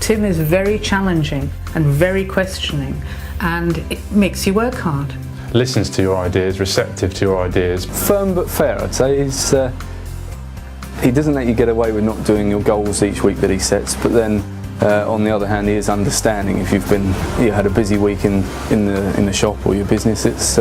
Tim is very challenging and very questioning, and it makes you work hard. Listens to your ideas, receptive to your ideas. Firm but fair, I'd say. He doesn't let you get away with not doing your goals each week that he sets, but then on the other hand, he is understanding. If you had a busy week in the shop or your business, it's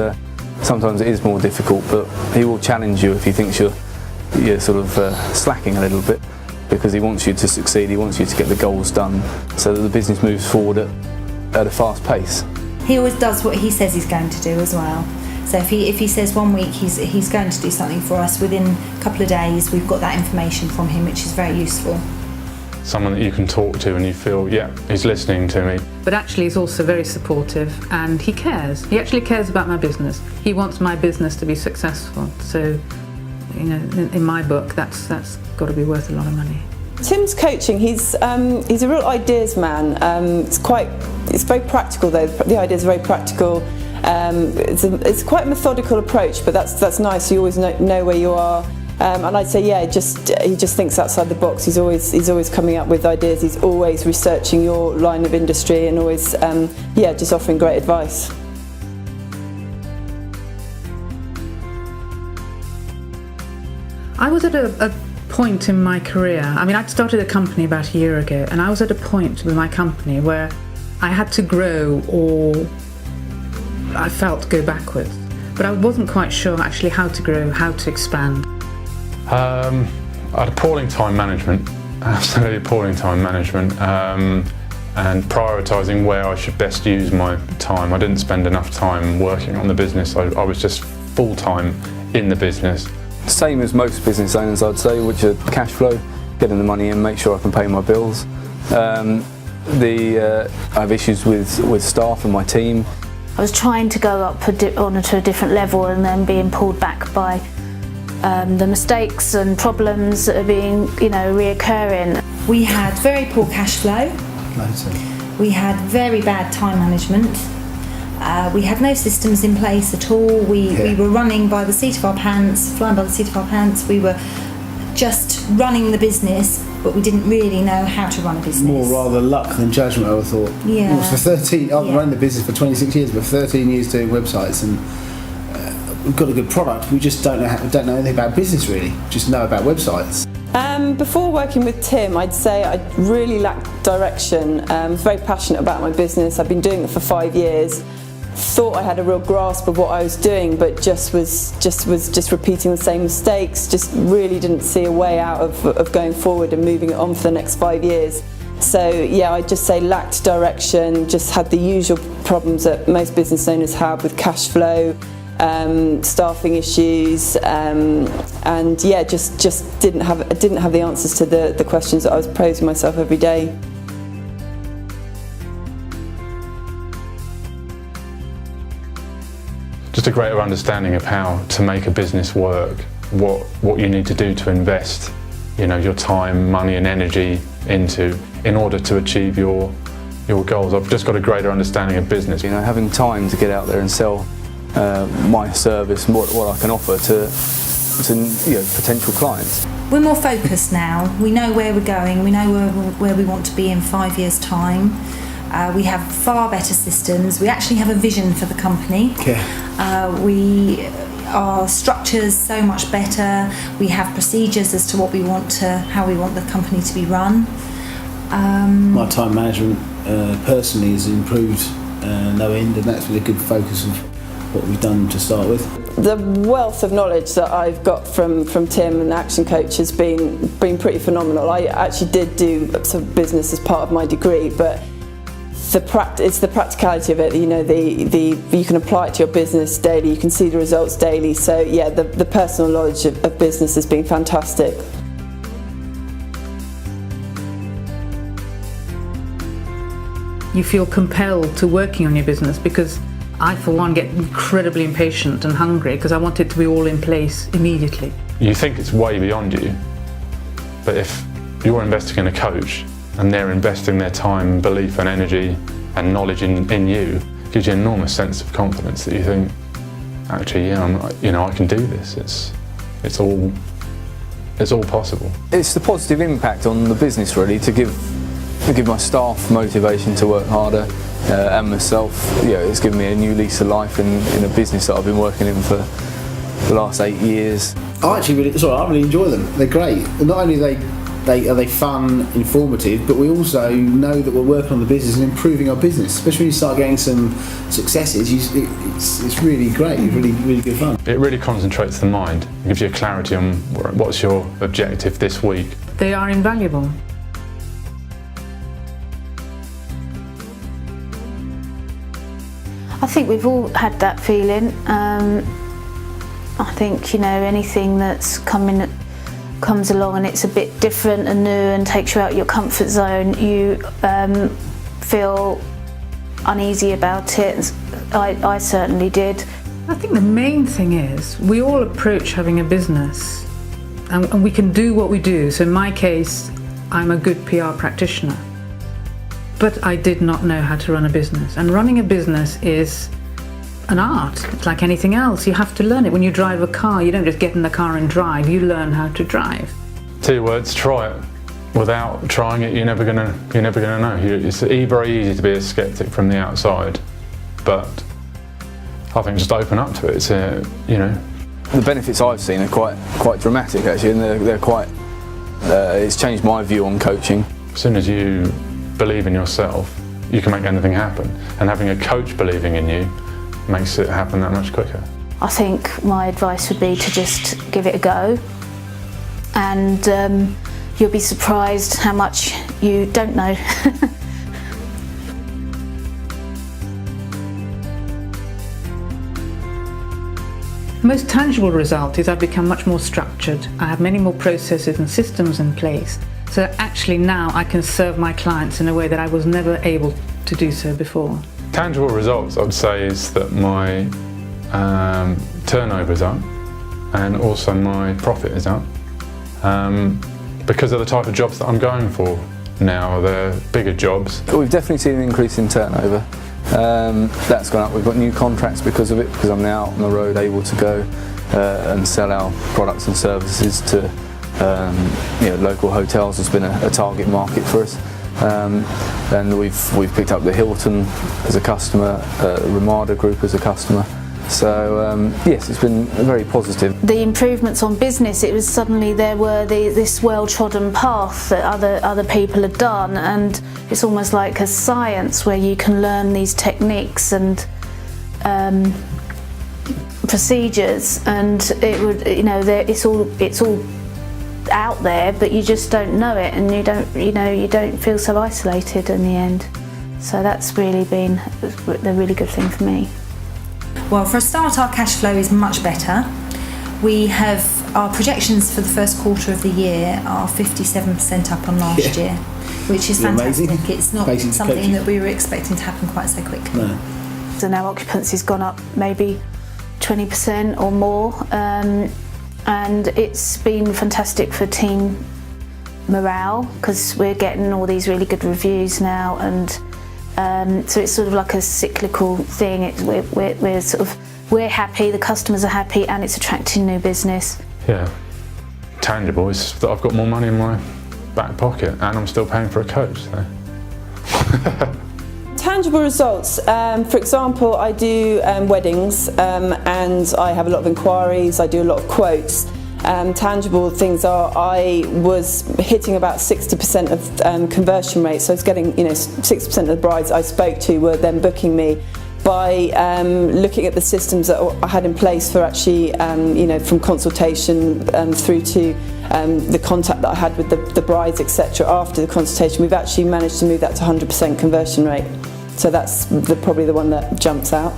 sometimes it is more difficult, but he will challenge you if he thinks you're sort of slacking a little bit, because he wants you to succeed. He wants you to get the goals done so that the business moves forward at a fast pace. He always does what he says he's going to do as well. So if he says one week he's going to do something for us, within a couple of days we've got that information from him, which is very useful. Someone that you can talk to and you feel, yeah, he's listening to me. But actually he's also very supportive, and he cares. He actually cares about my business. He wants my business to be successful. So, you know, in my book, that's got to be worth a lot of money. Tim's coaching, he's a real ideas man. It's very practical though. The ideas are very practical. It's quite a methodical approach, but that's nice. You always know where you are. And I'd say, yeah, he just thinks outside the box. He's always coming up with ideas. He's always researching your line of industry and always, just offering great advice. I was at a point in my career. I mean, I'd started a company about a year ago, and I was at a point with my company where I had to grow or I felt go backwards. But I wasn't quite sure actually how to grow, how to expand. I had appalling time management, absolutely appalling time management, and prioritising where I should best use my time. I didn't spend enough time working on the business. I was just full-time in the business. Same as most business owners, I'd say, which are cash flow, getting the money in, make sure I can pay my bills. I have issues with staff and my team. I was trying to go up to a different level and then being pulled back by the mistakes and problems that are being, reoccurring. We had very poor cash flow. We had very bad time management. We had no systems in place at all. We were running by the seat of our pants, flying by the seat of our pants. We were just running the business, but we didn't really know how to run a business. More rather luck than judgment, I would have thought. Yeah. For 13, I've run the business for 26 years, but 13 years doing websites, and we've got a good product. We just don't know anything about business really. Just know about websites. Before working with Tim, I'd say I really lacked direction. I was very passionate about my business. I've been doing it for 5 years. Thought I had a real grasp of what I was doing, but just was repeating the same mistakes. Just really didn't see a way out of going forward and moving it on for the next 5 years. So yeah, I'd just say lacked direction. Just had the usual problems that most business owners have with cash flow, staffing issues, and yeah, just didn't have the answers to the questions that I was posing myself every day. Just a greater understanding of how to make a business work, what you need to do to invest, your time, money and energy into in order to achieve your goals. I've just got a greater understanding of business. Having time to get out there and sell my service, what I can offer to potential clients. We're more focused now. We know where we're going. We know where we want to be in 5 years' time. We have far better systems. We actually have a vision for the company. Our structure's so much better. We have procedures as to how we want the company to be run. My time management personally has improved no end, and that's with a good focus of what we've done to start with. The wealth of knowledge that I've got from Tim and ActionCOACH has been pretty phenomenal. I actually did do some business as part of my degree, but it's the practicality of it. You can apply it to your business daily. You can see the results daily. So yeah, the personal knowledge of business has been fantastic. You feel compelled to working on your business, because I, for one, get incredibly impatient and hungry because I want it to be all in place immediately. You think it's way beyond you, but if you're investing in a coach and they're investing their time, belief and energy and knowledge in you, it gives you an enormous sense of confidence that you think, actually, I can do this. It's all possible. It's the positive impact on the business really to give give my staff motivation to work harder, and myself, it's given me a new lease of life in a business that I've been working in for the last 8 years. I really enjoy them. They're great. Not only are they fun, informative, but we also know that we're working on the business and improving our business. Especially when you start getting some successes, it's really great. It's really good fun. It really concentrates the mind. It gives you a clarity on what's your objective this week. They are invaluable. I think we've all had that feeling. I think, anything that's comes along and it's a bit different and new and takes you out your comfort zone, you feel uneasy about it. I certainly did. I think the main thing is we all approach having a business and we can do what we do. So in my case, I'm a good PR practitioner. But I did not know how to run a business. And running a business is an art. It's like anything else. You have to learn it. When you drive a car, you don't just get in the car and drive. You learn how to drive. 2 words, try it. Without trying it, you're never gonna know. It's very easy to be a skeptic from the outside, but I think just open up to it. It's The benefits I've seen are quite dramatic actually, and they're quite. It's changed my view on coaching. As soon as you believe in yourself, you can make anything happen, and having a coach believing in you makes it happen that much quicker. I think my advice would be to just give it a go, and you'll be surprised how much you don't know. The most tangible result is I've become much more structured. I have many more processes and systems in place, so that actually now I can serve my clients in a way that I was never able to do so before. Tangible results, I would say, is that my turnover's up and also my profit is up because of the type of jobs that I'm going for now. They're bigger jobs. We've definitely seen an increase in turnover. That's gone up. We've got new contracts because of it, because I'm now out on the road able to go and sell our products and services to local hotels. Has been a target market for us. And we've picked up the Hilton as a customer, Ramada Group as a customer. So yes, it's been very positive. The improvements on business, it was suddenly there were this well-trodden path that other people had done, and it's almost like a science where you can learn these techniques and procedures, and it would it's all out there, but you just don't know it, and you don't feel so isolated in the end. So that's really been the really good thing for me. Well, for a start, our cash flow is much better. We have our projections for the first quarter of the year are 57% up on last year, which is fantastic. Amazing. It's not something that we were expecting to happen quite so quickly. No. So now occupancy's gone up maybe 20% or more, and it's been fantastic for team morale because we're getting all these really good reviews now, and so it's sort of like a cyclical thing. We're happy, the customers are happy, and it's attracting new business. Yeah, tangible is that I've got more money in my back pocket and I'm still paying for a coach. So. Tangible results, for example, I do weddings and I have a lot of inquiries, I do a lot of quotes. Tangible things are I was hitting about 60% of conversion rate, so I was getting 60% of the brides I spoke to were then booking me by looking at the systems that I had in place for actually from consultation through to the contact that I had with the brides, etc. After the consultation, we've actually managed to move that to 100% conversion rate. So that's probably the one that jumps out.